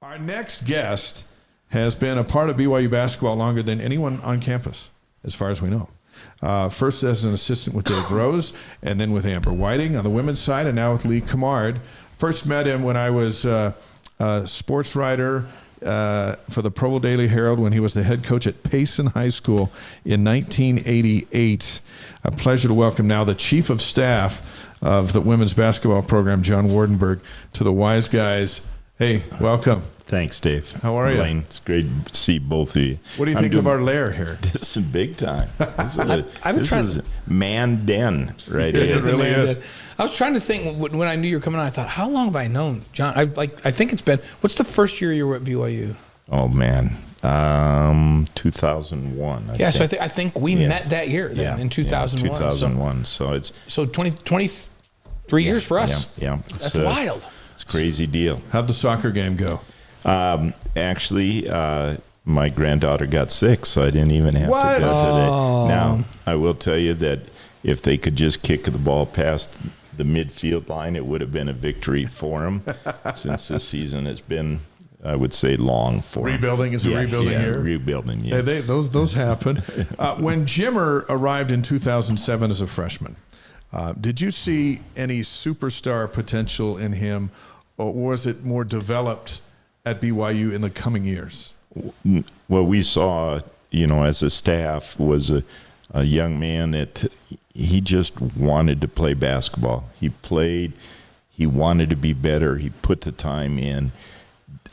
Our next guest has been a part of BYU basketball longer than anyone on campus, as far as we know. First as an assistant with Dave Rose, and then with Amber Whiting on the women's side, and now with Lee Cummard. First met him when I was a sports writer for the Provo Daily Herald when he was the head coach at Payson High School in 1988. A pleasure to welcome now the chief of staff of the women's basketball program, John Wardenburg, to the Wise Guys. Hey, welcome. Thanks, Dave. How are you? Blaine, it's great to see both of you. What do you think of our lair here? This is big time. This is man den right here. It really is. I was trying to think when I knew you were coming on. I thought, how long have I known John? I think it's been. What's the first year you were at BYU? Oh man, 2001. I think we met that year then, in 2001. 2001. So it's 23 years for us. Yeah, That's wild. It's a crazy deal. How'd the soccer game go? Actually, my granddaughter got sick, so I didn't even have to go today. Now, I will tell you that if they could just kick the ball past the midfield line, it would have been a victory for them, since this season has been, I would say, long for them. Rebuilding is a rebuilding here? Rebuilding, yeah. Those happen. When Jimmer arrived in 2007 as a freshman, did you see any superstar potential in him, or was it more developed at BYU in the coming years? What we saw, as a staff, was a young man that he just wanted to play basketball. He played. He wanted to be better. He put the time in.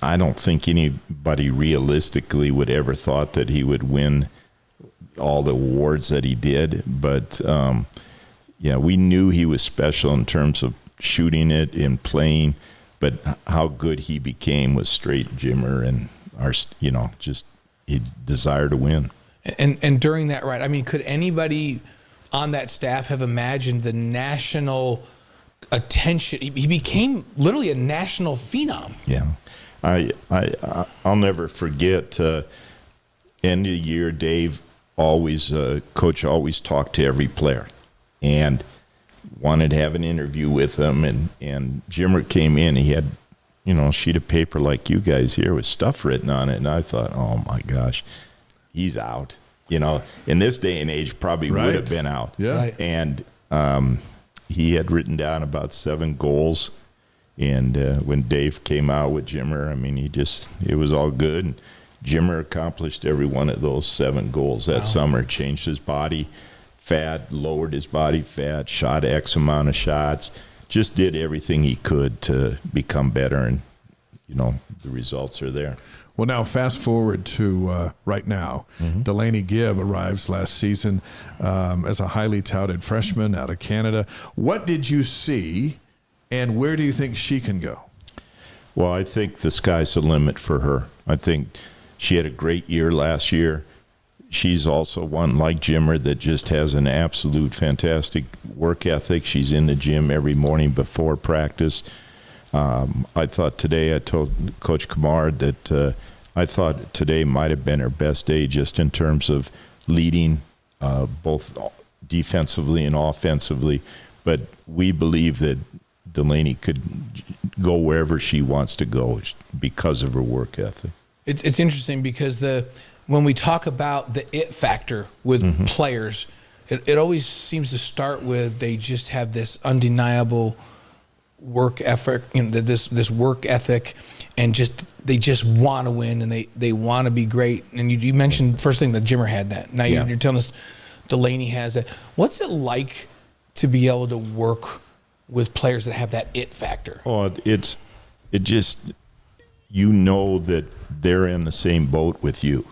I don't think anybody realistically would ever thought that he would win all the awards that he did. But, we knew he was special in terms of shooting it and playing. But how good he became was straight Jimmer and just he desire to win. And during that, right? I mean, could anybody on that staff have imagined the national attention? He became literally a national phenom. Yeah, I'll never forget. End of the year, Dave coach always talked to every player, and wanted to have an interview with them, and Jimmer came in. He had, a sheet of paper like you guys here with stuff written on it, and I thought, oh my gosh, he's out. In this day and age, probably would have been out. Yeah. Right. And he had written down about 7 goals, and when Dave came out with Jimmer, I mean, it was all good. And Jimmer accomplished every one of those 7 goals that summer. Changed his body fat, lowered his body fat, shot X amount of shots, just did everything he could to become better, and the results are there. Well, now fast forward to right now. Mm-hmm. Delaney Gibb arrives last season as a highly touted freshman out of Canada. What did you see, and where do you think she can go? Well, I think the sky's the limit for her. I think she had a great year last year. She's also one like Jimmer that just has an absolute fantastic work ethic. She's in the gym every morning before practice. I thought today, I told Coach Cummard that I thought today might have been her best day, just in terms of leading both defensively and offensively. But we believe that Delaney could go wherever she wants to go because of her work ethic. It's interesting because when we talk about the it factor with players, it always seems to start with they just have this undeniable work effort, this work ethic, and they just want to win, and they want to be great. And you mentioned first thing that Jimmer had that. Now you're telling us Delaney has that. What's it like to be able to work with players that have that it factor? Oh, that they're in the same boat with you.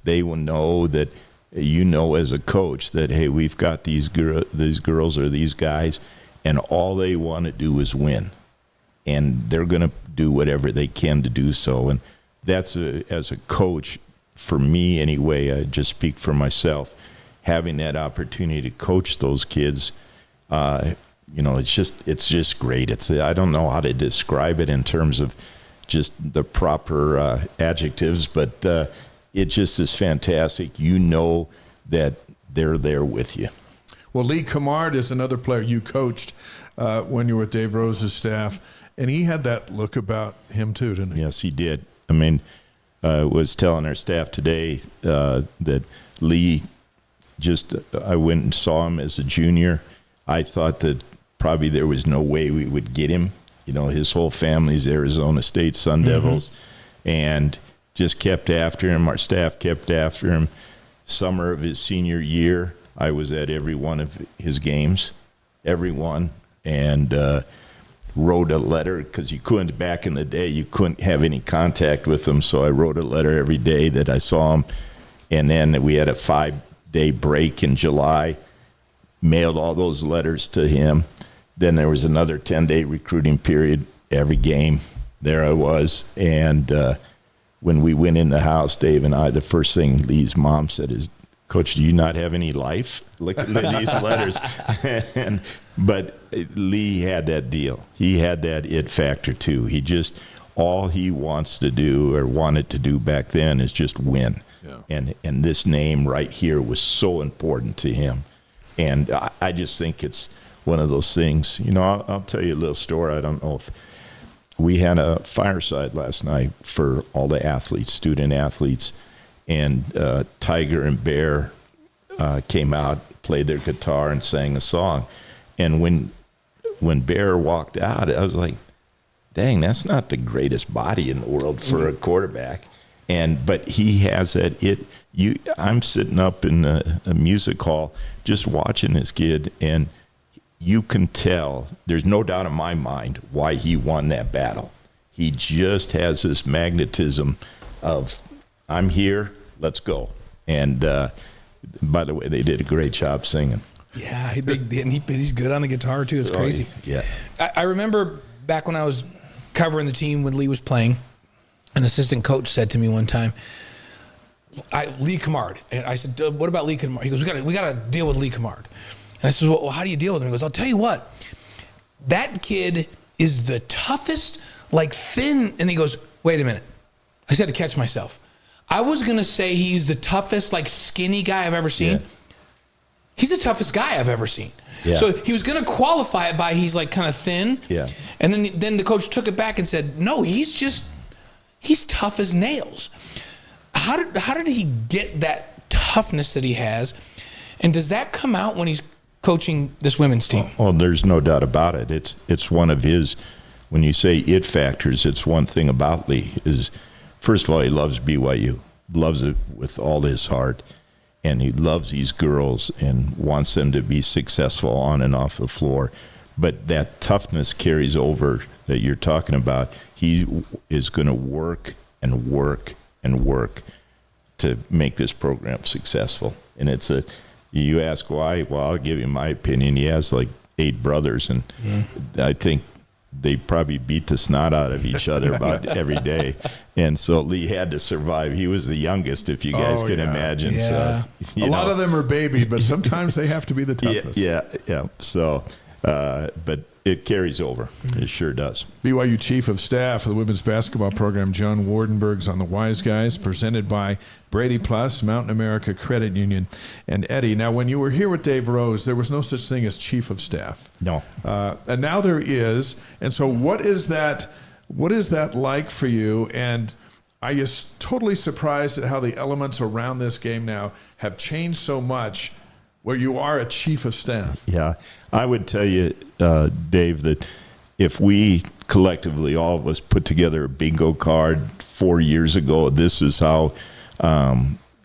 They will know that as a coach that, hey, we've got these girls or these guys, and all they want to do is win, and they're going to do whatever they can to do so. And that's as a coach, for me anyway, I just speak for myself, having that opportunity to coach those kids, it's just great. I don't know how to describe it in terms of just the proper adjectives, but it just is fantastic. That they're there with you. Well, Lee Cummard is another player you coached when you were with Dave Rose's staff, and he had that look about him too, didn't he? Yes, he did. I mean, was telling our staff today that Lee, I went and saw him as a junior. I thought that probably there was no way we would get him. You know, his whole family's Arizona State Sun Devils, and just kept after him. Our staff kept after him. Summer of his senior year, I was at every one of his games, every one, and wrote a letter, because you couldn't, back in the day, you couldn't have any contact with him, so I wrote a letter every day that I saw him. And then we had a 5-day break in July, mailed all those letters to him. Then there was another 10-day recruiting period. Every game, there I was. And when we went in the house, Dave and I, the first thing Lee's mom said is, "Coach, do you not have any life? Look at these letters." But Lee had that deal. He had that it factor too. He just, all he wants to do, or wanted to do back then, is just win. Yeah. And this name right here was so important to him. And I just think it's one of those things. You know, I'll tell you a little story. I don't know if we had a fireside last night for all the athletes, student athletes, and Tiger and Bear came out, played their guitar, and sang a song. And when Bear walked out, I was like, dang, that's not the greatest body in the world for a quarterback. But he has that I'm sitting up in a music hall just watching this kid, and you can tell, there's no doubt in my mind why he won that battle. He just has this magnetism of, I'm here, let's go. And by the way, they did a great job singing. Yeah, he's good on the guitar too. It's crazy. Yeah. I remember back when I was covering the team when Lee was playing, an assistant coach said to me one time, Lee Cummard. And I said, "What about Lee Cummard?" He goes, we got to deal with Lee Cummard. And I said, well, how do you deal with him? He goes, I'll tell you what, that kid is the toughest, like thin. And he goes, wait a minute. I said to catch myself. I was going to say he's the toughest, like skinny guy I've ever seen. Yeah. He's the toughest guy I've ever seen. Yeah. So he was going to qualify it by he's like kind of thin. Yeah. And then the coach took it back and said, no, he's tough as nails. How did he get that toughness that he has? And does that come out when he's coaching this women's team? Oh, there's no doubt about it. It's one of his, when you say it factors, it's one thing about Lee is, first of all, he loves BYU, loves it with all his heart, and he loves these girls and wants them to be successful on and off the floor. But that toughness carries over that you're talking about. He is going to work and work and work to make this program successful. And you ask why? Well, I'll give you my opinion. He has like 8 brothers, and I think they probably beat the snot out of each other about every day. And so Lee had to survive. He was the youngest, if you guys can imagine. Yeah. So, a lot of them are baby, but sometimes they have to be the toughest. Yeah. So, but it carries over. It sure does. BYU Chief of Staff for the women's basketball program, John Wardenburg's on the Wise Guys, presented by Brady Plus, Mountain America Credit Union, and Eddie. Now, when you were here with Dave Rose, there was no such thing as Chief of Staff. No. And now there is. And so what is that like for you? And I was totally surprised at how the elements around this game now have changed so much, where you are a chief of staff. Yeah, I would tell you, Dave, that if we collectively, all of us, put together a bingo card 4 years ago, this is how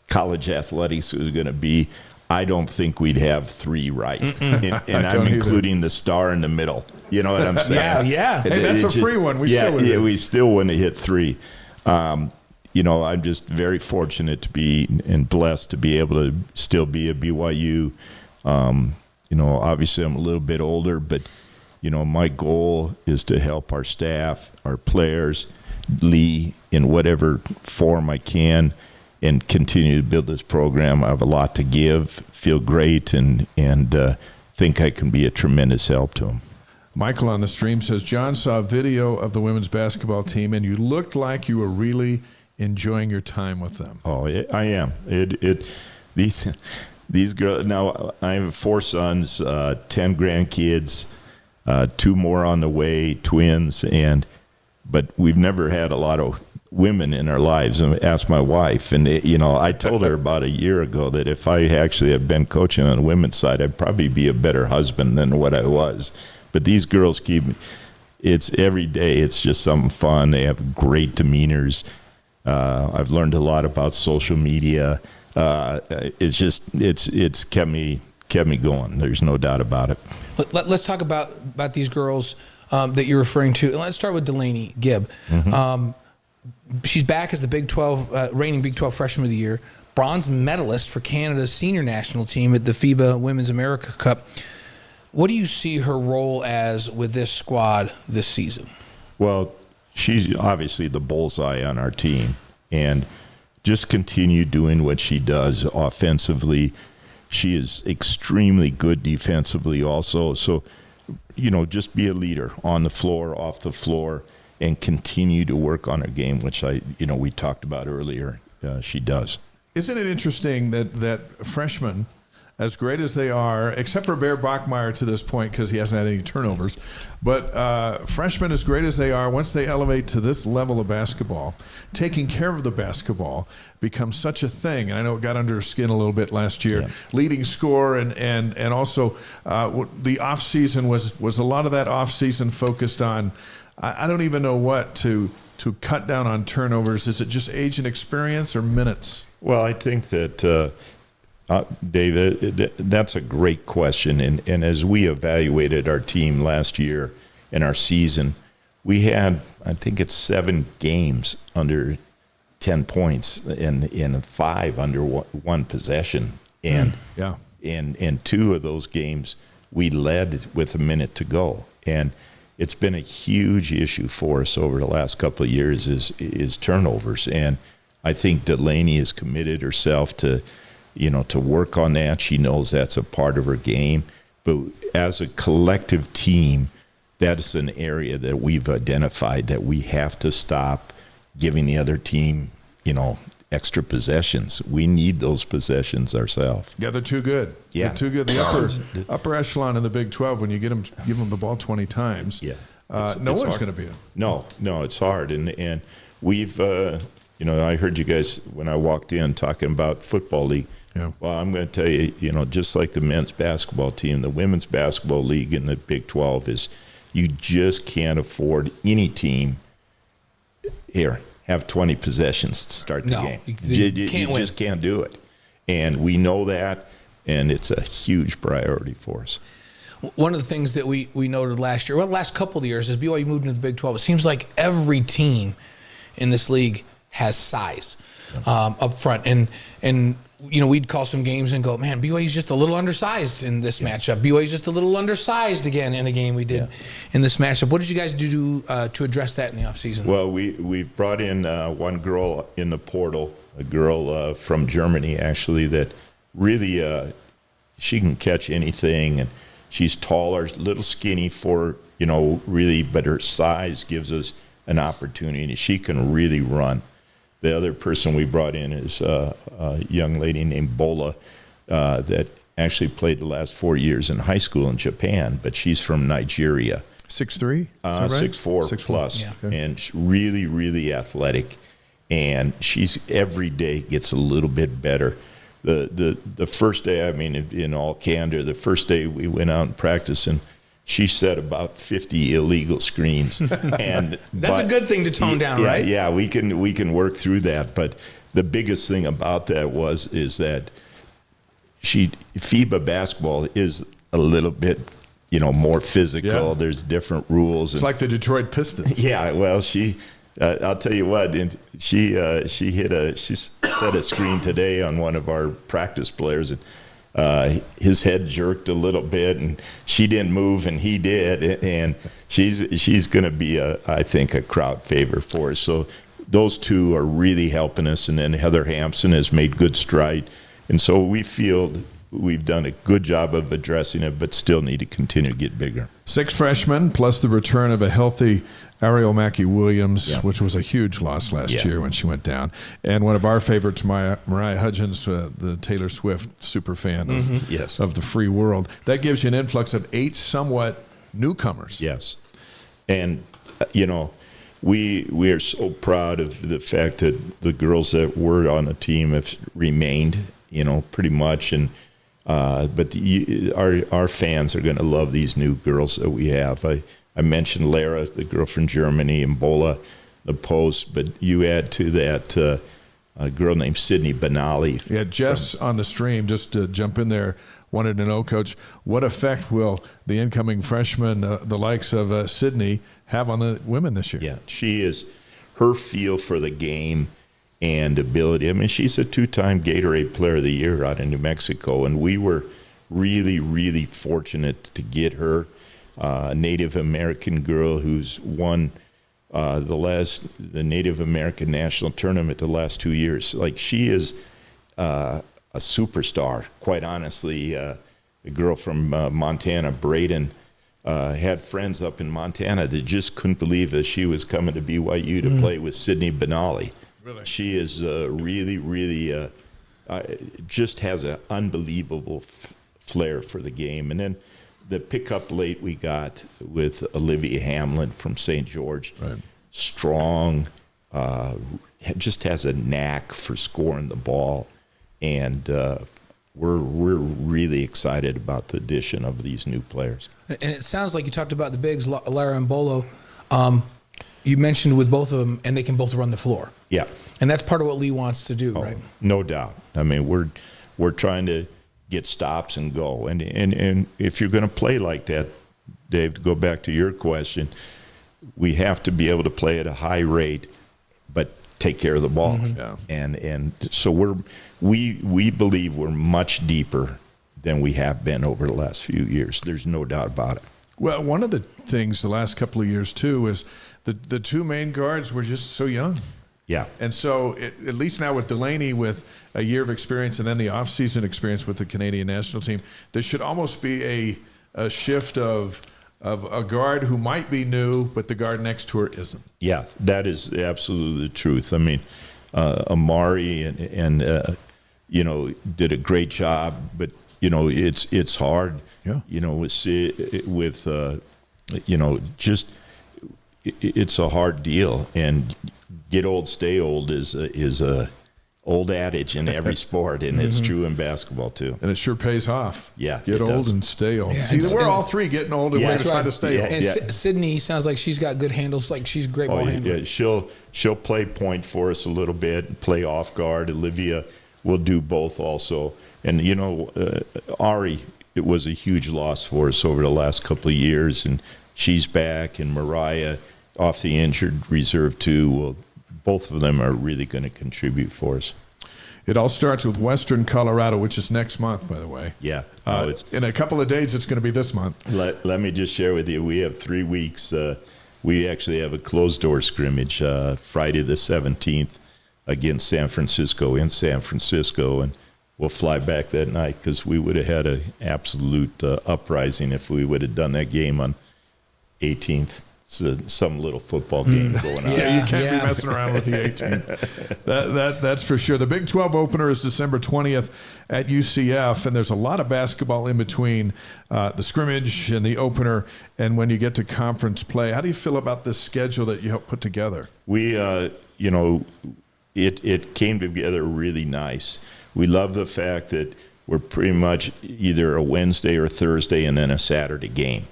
college athletics is going to be, I don't think we'd have 3 right. And I'm including the star in the middle. You know what I'm saying? Yeah. Hey, that's a free one. We still wouldn't have hit 3. You know, I'm just very fortunate to be and blessed to be able to still be a BYU. You know, obviously I'm a little bit older, but, you know, my goal is to help our staff, our players, Lee, in whatever form I can, and continue to build this program. I have a lot to give, feel great, and think I can be a tremendous help to them. Michael on the stream says, John saw a video of the women's basketball team, and you looked like you were really enjoying your time with them. Oh, I am. These girls. Now I have 4 sons, 10 grandkids, 2 more on the way, twins, but we've never had a lot of women in our lives, and ask my wife. And I told her about a year ago that if I actually had been coaching on the women's side, I'd probably be a better husband than what I was. But these girls it's every day. It's just something fun. They have great demeanors. I've learned a lot about social media. It's kept me going. There's no doubt about it. Let's talk about these girls that you're referring to. And let's start with Delaney Gibb. Mm-hmm. She's back as the Big 12 reigning Big 12 Freshman of the Year, bronze medalist for Canada's senior national team at the FIBA Women's America Cup. What do you see her role as with this squad this season? Well, she's obviously the bullseye on our team, and just continue doing what she does offensively. She is extremely good defensively also. So, just be a leader on the floor, off the floor, and continue to work on her game, which we talked about earlier. She does. Isn't it interesting that freshmen, as great as they are, except for Bear Bachmeyer to this point because he hasn't had any turnovers, but freshmen, as great as they are, once they elevate to this level of basketball, taking care of the basketball becomes such a thing. And I know it got under her skin a little bit last year. Yeah. Leading score and also the offseason was a lot of that offseason focused on, I don't even know what, to cut down on turnovers. Is it just age and experience or minutes? Well, I think that, David, that's a great question. And as we evaluated our team last year in our season, we had, I think it's 7 games under 10 points and 5 under one possession. And in 2 of those games, we led with a minute to go. And it's been a huge issue for us over the last couple of years is turnovers. And I think Delaney has committed herself to work on that. She knows that's a part of her game. But as a collective team, that is an area that we've identified that we have to stop giving the other team, extra possessions. We need those possessions ourselves. Yeah, they're too good. Yeah. They're too good. The upper echelon in the Big 12, when you give them the ball 20 times, no one's going to beat them. No, it's hard. And we've, I heard you guys when I walked in talking about football league. Yeah. Well, I'm going to tell you, just like the men's basketball team, the women's basketball league in the Big 12 is you just can't afford any team here have 20 possessions to start the game. You just can't do it. And we know that, and it's a huge priority for us. One of the things that we noted last year, the last couple of years, as BYU moved into the Big 12, it seems like every team in this league has size up front. And we'd call some games and go, man, BYU's just a little undersized in this matchup. BYU's just a little undersized again in a game we did in this matchup. What did you guys do to address that in the offseason? Well, we brought in one girl in the portal, a girl from Germany, actually, that really she can catch anything. And she's taller, a little skinny for, really, but her size gives us an opportunity. She can really run. The other person we brought in is a young lady named Bola that actually played the last 4 years in high school in Japan, but she's from Nigeria. 6'3"? Right? 6'4" plus. Yeah. Okay. And she's really, really athletic. And she's every day gets a little bit better. The first day, in all candor, the first day we went out and practiced, and she set about 50 illegal screens, and that's a good thing to tone down, right? Yeah, we can work through that. But the biggest thing about that is that FIBA basketball is a little bit, more physical. Yeah. There's different rules. It's like the Detroit Pistons. Yeah, well, I'll tell you what, she set a screen today on one of our practice players, and his head jerked a little bit, and she didn't move, and he did, and she's going to be I think a crowd favorite for us. So those two are really helping us, and then Heather Hampson has made good stride, and so we feel we've done a good job of addressing it, but still need to continue to get bigger. 6 freshmen plus the return of a healthy Ariel Mackey-Williams, which was a huge loss last year when she went down. And one of our favorites, Mariah Hudgens, the Taylor Swift super fan of the free world. That gives you an influx of 8 somewhat newcomers. Yes. And, we are so proud of the fact that the girls that were on the team have remained, pretty much. And but our fans are going to love these new girls that we have. I mentioned Lara, the girl from Germany, and Bola, the post. But you add to that a girl named Sydney Benally. Yeah, Jess on the stream, just to jump in there, wanted to know, Coach, what effect will the incoming freshman, the likes of Sydney, have on the women this year? Yeah, she is, her feel for the game and ability. I mean, she's a 2-time Gatorade Player of the Year out in New Mexico, and we were really, really fortunate to get her, a Native American girl who's won the Native American National Tournament the last 2 years. Like, she is a superstar, quite honestly. A girl from Montana, Braden, had friends up in Montana that just couldn't believe that she was coming to BYU to play with Sydney Benally. Really? She is really just has an unbelievable flair for the game. And then the pickup late we got with Olivia Hamlin from St. George, right. Strong, just has a knack for scoring the ball. And we're really excited about the addition of these new players. And it sounds like you talked about the bigs, Lara and Bola. You mentioned with both of them, and they can both run the floor. Yeah, and that's part of what Lee wants to do, right? No doubt. I mean, we're trying to get stops and go. And if you're going to play like that, Dave, to go back to your question, we have to be able to play at a high rate, but take care of the ball. Mm-hmm. Yeah. And so we believe we're much deeper than we have been over the last few years. There's no doubt about it. Well, one of the things the last couple of years, too, is the two main guards were just so young. Yeah. And so at least now with Delaney, with a year of experience and then the off-season experience with the Canadian national team, there should almost be a shift of a guard who might be new, but the guard next to her isn't. Yeah, that is absolutely the truth. I mean, Amari and did a great job, but it's hard. Yeah. It's a hard deal, and get old, stay old is a old adage in every sport, and it's true in basketball too. And it sure pays off. Yeah, Get old does. and stay old. Yeah, See, we're all three getting old, and Yeah, we're that's trying right. to stay old. And Yeah. Sydney sounds like she's got good handles. Like she's a great ball handler. Yeah, she'll play point for us a little bit, play off guard. Olivia will do both also. And Ari, it was a huge loss for us over the last couple of years, and she's back. And Mariah off the injured reserve too. Well, both of them are really going to contribute for us. It all starts with Western Colorado, which is next month, by the way. Yeah. In a couple of days, it's going to be this month. Let me just share with you, we have 3 weeks. We actually have a closed-door scrimmage Friday the 17th against San Francisco in San Francisco, and we'll fly back that night because we would have had an absolute uprising if we would have done that game on 18th. Some little football game going on. Yeah, you can't be messing around with the 18th. That's for sure. The Big 12 opener is December 20th at UCF, and there's a lot of basketball in between the scrimmage and the opener and when you get to conference play. How do you feel about this schedule that you helped put together? We, it came together really nice. We love the fact that we're pretty much either a Wednesday or Thursday and then a Saturday game.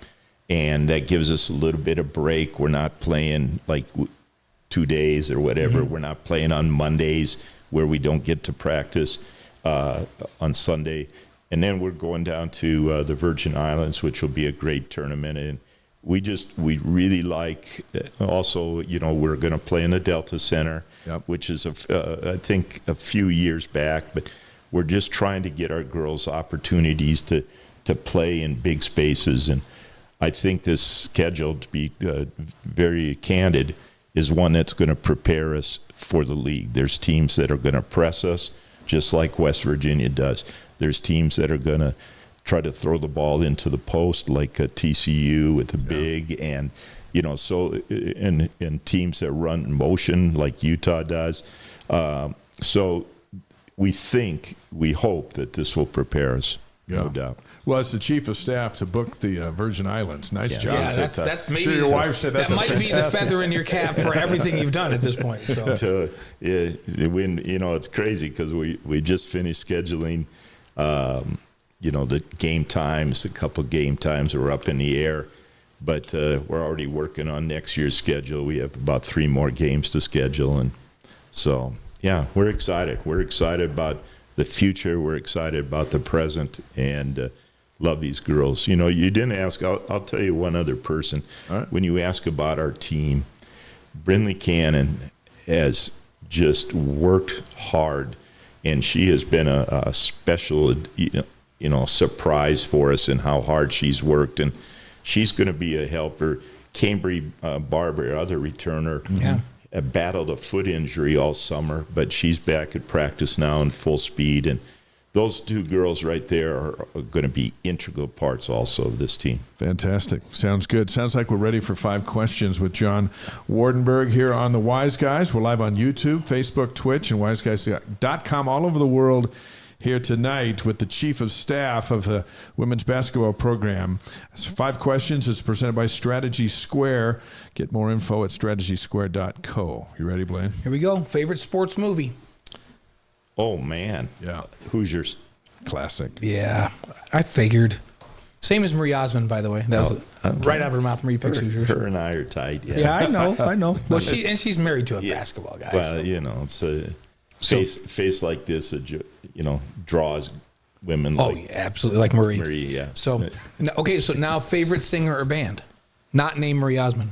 And that gives us a little bit of break. We're not playing like 2 days or whatever. Mm-hmm. We're not playing on Mondays where we don't get to practice on Sunday. And then we're going down to the Virgin Islands, which will be a great tournament. And we really like, also, we're going to play in the Delta Center, yep, which is, I think, a few years back. But we're just trying to get our girls opportunities to play in big spaces. And I think this schedule, to be very candid, is one that's going to prepare us for the league. There's teams that are going to press us, just like West Virginia does. There's teams that are going to try to throw the ball into the post, like TCU with the big, and and teams that run motion, like Utah does. So we hope that this will prepare us. no doubt. Well, as the chief of staff to book the Virgin Islands, nice job. Yeah, that's maybe. I'm sure your wife said that that's might be the feather in your cap for everything you've done at this point. So, when it's crazy because we just finished scheduling. The game times, a couple game times are up in the air, but we're already working on next year's schedule. We have about 3 more games to schedule, and so we're excited. We're excited about the future. We're excited about the present, and love these girls. You didn't ask. I'll tell you one other person. All right. When you ask about our team, Brindley Cannon has just worked hard, and she has been a special, surprise for us in how hard she's worked, and she's going to be a helper. Cambry Barber, other returner, battled a foot injury all summer, but she's back at practice now in full speed, and those 2 girls right there are going to be integral parts also of this team. Fantastic. Sounds good. Sounds like we're ready for 5 questions with John Wardenburg here on the Wise Guys. We're live on YouTube, Facebook, Twitch, and wiseguys.com all over the world here tonight with the chief of staff of the women's basketball program. 5 questions. It's presented by Strategy Square. Get more info at strategysquare.co. You ready, Blaine? here we go. Favorite sports movie? Oh, man. Yeah. Hoosiers. Classic. Yeah, I figured. Same as Marie Osmond, by the way. That was right out of her mouth. Marie picks Hoosiers. Her and I are tight. Yeah, I know. Well, she's married to a basketball guy. Well, so. it's a face like this, draws women. Oh, like yeah, absolutely, like Marie. Marie, yeah. So, so now favorite singer or band, not named Marie Osmond.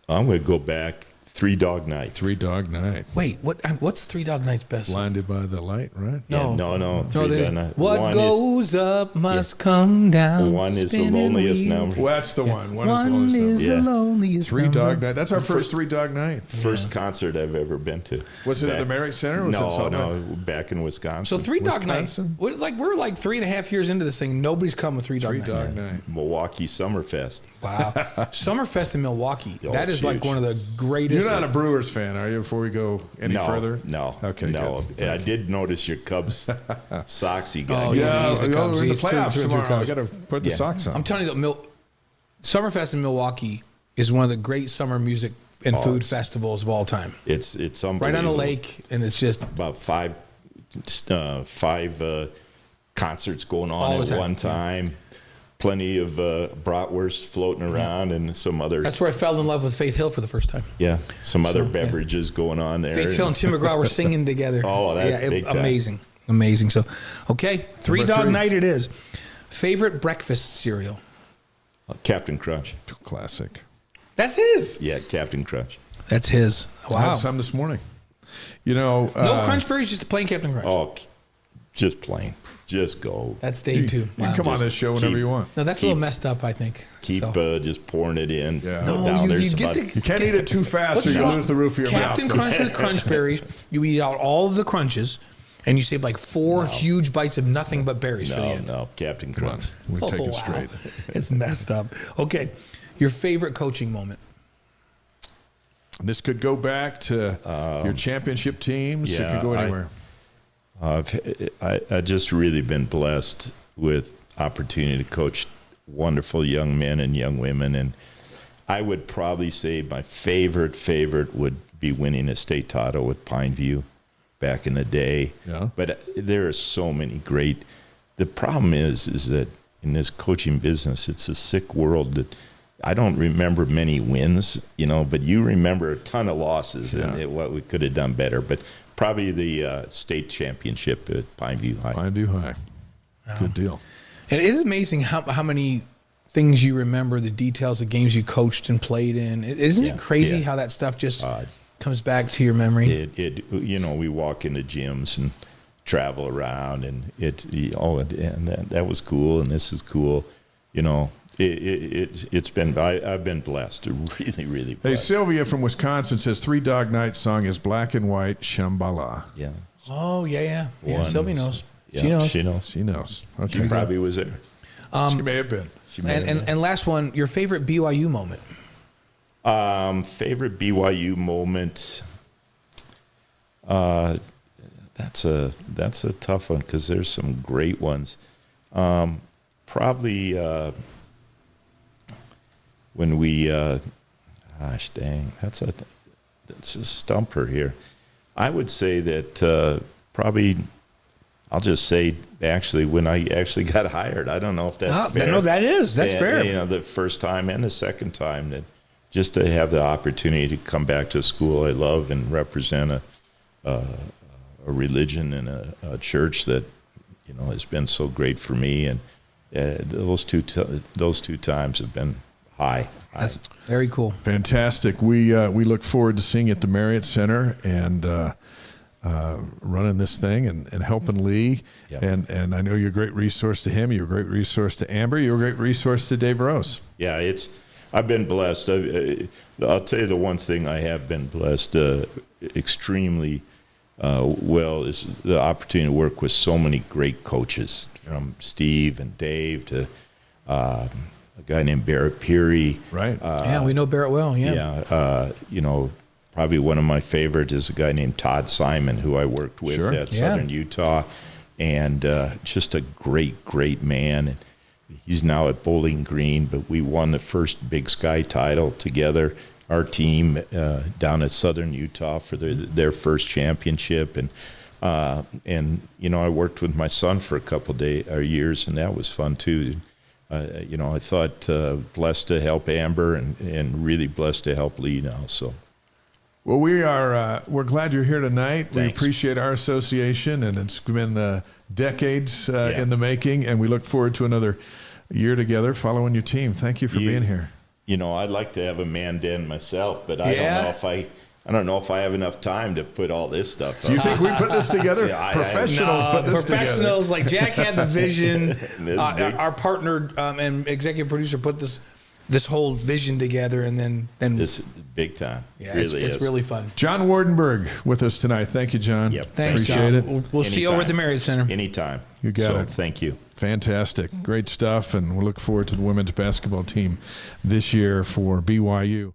I'm going to go back. 3 Dog Night. 3 Dog Night. Wait, what's 3 Dog Night's best? Blinded by the light, right? No. Three Dog Night. What goes up must come down. One is the loneliest number. Well, that's the one. One is the loneliest number. 3 Dog Night. That's our first 3 Dog Night. First concert I've ever been to. Was it at the Merritt Center? Or was it Salt Lake? Back in Wisconsin. So 3 Dog Night. We're like 3.5 years into this thing. Nobody's come with 3 Dog Night. 3 Dog Night. Milwaukee Summerfest. Wow. Summerfest in Milwaukee. Oh, that is like huge. one of the greatest. You're not a Brewers fan, are you, before we go any further? No. Okay, no. good. I did notice your Cubs socks you got. Oh, Yeah, He's a Cubs. we're in the He's playoffs through tomorrow. Cubs. I got to put the socks on. I'm telling you, Summerfest in Milwaukee is one of the great summer music and food festivals of all time. It's unbelievable. Right on a lake, and it's just about five concerts going All on the at time. one time. Plenty of bratwurst floating around, and some other that's where I fell in love with Faith Hill for the first time. some other beverages going on there. Faith Hill and Tim McGraw were singing together. Oh, that's big time. Amazing. So, okay, 3 Number Dog 3. Night it is. Favorite breakfast cereal? Captain Crunch. Classic. That's his. Yeah, Captain Crunch. That's his. I Wow. had some this morning. No Crunch Berries, just a plain Captain Crunch. Oh, just plain. Just go. That's Dave too. You can come on this show whenever you want. No, that's a little messed up, I think. Keep So. just pouring it in. Yeah. No, No, down. you There's get about, the- You can't eat it too fast or you wrong? lose the roof of your Captain mouth. Crunch with Crunch Berries. You eat out all of the crunches, and you save like 4 huge bites of nothing but berries for the end. no, Captain Come on. Crunch. We take Oh, it wow. straight. It's messed up. Okay, your favorite coaching moment? This could go back to your championship teams. It could go anywhere. I've just really been blessed with opportunity to coach wonderful young men and young women, and I would probably say my favorite would be winning a state title with Pineview back in the day. Yeah. But there are so many great. The problem is that in this coaching business, it's a sick world that I don't remember many wins, but you remember a ton of losses and what we could have done better. But probably the state championship at Pineview High. Pineview High. Good deal. And it is amazing how many things you remember, the details of games you coached and played in. Isn't it crazy how that stuff just comes back to your memory? We walk into gyms and travel around, and that was cool, and this is cool. It's been I've been blessed, really, really blessed. Hey, Sylvia from Wisconsin says 3 Dog Night song is Black and White Shambhala. Yeah. Oh, yeah. Sylvie knows. Yeah, She knows. She knows. Okay. She probably was there. She may have been. And last one, your favorite BYU moment? Favorite BYU moment. That's a tough one because there's some great ones. Probably when we, gosh dang, that's a stumper here. I would say that probably, I'll just say actually when I actually got hired. I don't know if that's fair. No, that's fair. You know, the first time and the second time, that just to have the opportunity to come back to a school I love and represent a religion and a church that, you know, has been so great for me. And those two times have been high. That's very cool. Fantastic. We look forward to seeing you at the Marriott Center and running this thing and helping Lee. Yeah. And I know you're a great resource to him. You're a great resource to Amber. You're a great resource to Dave Rose. Yeah, I've been blessed. I'll tell you the one thing I have been blessed extremely well is the opportunity to work with so many great coaches, from Steve and Dave to a guy named Barrett Peary. Right. Yeah, we know Barrett well. Yeah. Yeah. You know, probably one of my favorites is a guy named Todd Simon, who I worked with at Southern Utah, and just a great, great man. He's now at Bowling Green, but we won the first Big Sky title together, our team down at Southern Utah for their first championship. And you know, I worked with my son for a couple years, and that was fun too. You know, I thought blessed to help Amber and really blessed to help Lee now. So. Well, we're glad you're here tonight. Thanks. We appreciate our association, and it's been decades in the making, and we look forward to another year together following your team. Thank you for being here. You know, I'd like to have a man den myself, but I don't know if I have enough time to put all this stuff up. Do you think we put this together? Professionals put this together. Professionals, like Jack had the vision. Our partner and executive producer put this whole vision together, and then This is big time. yeah, Really it's really fun. John Wardenburg with us tonight. Thank you, John. Yep. Thanks, Appreciate John. it. We'll see you over at the Marriott Center. Anytime. You got it. Thank you. Fantastic. Great stuff, and we'll look forward to the women's basketball team this year for BYU.